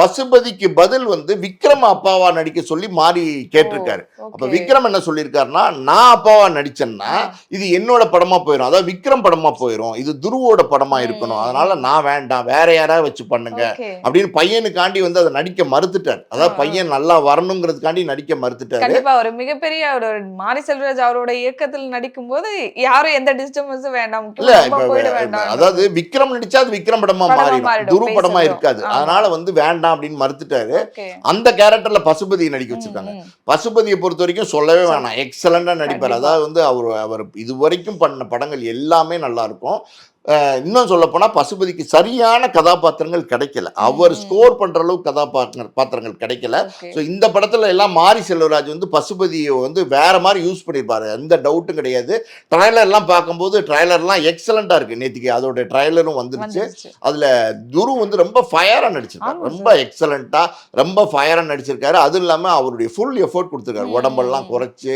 பசுபதிக்கு பதில் வந்து விக்ரம் அப்பாவா நடிக்க சொல்லி மாறி கேட்டிருக்காரு. அப்ப விக்ரம் என்ன சொல்லியிருக்காருன்னா, நான் அப்பாவா நடிச்சேன்னா இது என்னோட படமா போயிடும், அதாவது விக்ரம் படமா போயிடும், இது துருவோட படமா இருக்கணும், அதனால நான் வேண்டாம், வேற யாராவது வச்சு பண்ணுங்க அப்படின்னு பையனுக்காண்டி வந்து அதை நடிக்க மறுத்துட்டார். அதாவது பையன் நல்லா வரணுங்கிறதுக்காண்டி நடிக்க மறுத்துட்டாரு. கண்டிப்பா ஒரு மிகப்பெரிய ஒரு மாரி செல்வராஜ் அவரோட இயக்கத்தில் நடிக்கும் போது யாரும் எந்த டிஸ்டர்பன்ஸும் வேண்டாம், அதாவது விக்ரம் நடிச்சா அது விக்ரம் படமா மாறிடும், துரு படமா இருக்காது, அதனால வந்து வேண்டாம் அப்படின்னு மறுத்துட்டாரு. அந்த கேரக்டர்ல பசுபதியை நடிக்க வச்சிருக்காங்க. பசுபதியை பொறுத்த வரைக்கும் சொல்லவே வேணாம், எக்ஸலண்டா நடிப்பார். அதாவது வந்து அவர் இது வரைக்கும் பண்ண படங்கள் எல்லாமே நல்லா இருக்கும். இன்னும் சொல்ல போனா பசுபதிக்கு சரியான கதாபாத்திரங்கள் கிடைக்கல, அவர் ஸ்கோர் பண்ற அளவுக்கு கதாபாத்திரங்கள் கிடைக்கல. ஸோ இந்த படத்துல எல்லாம் மாரி செல்வராஜ் வந்து பசுபதியை வந்து வேற மாதிரி யூஸ் பண்ணியிருப்பாரு, எந்த டவுட்டும் கிடையாது. ட்ரைலர் எல்லாம் பார்க்கும்போது ட்ரைலர்லாம் எக்ஸலண்டா இருக்கு. நேற்றுக்கு அதோட ட்ரைலரும் வந்துருச்சு. அதுல துரு வந்து ரொம்ப ஃபயரா நடிச்சிருக்காரு, ரொம்ப எக்ஸலண்டா ரொம்ப ஃபயரா நடிச்சிருக்காரு. அதுவும் இல்லாம அவருடைய ஃபுல் எஃபோர்ட் கொடுத்துருக்காரு, உடம்பெல்லாம் குறைச்சு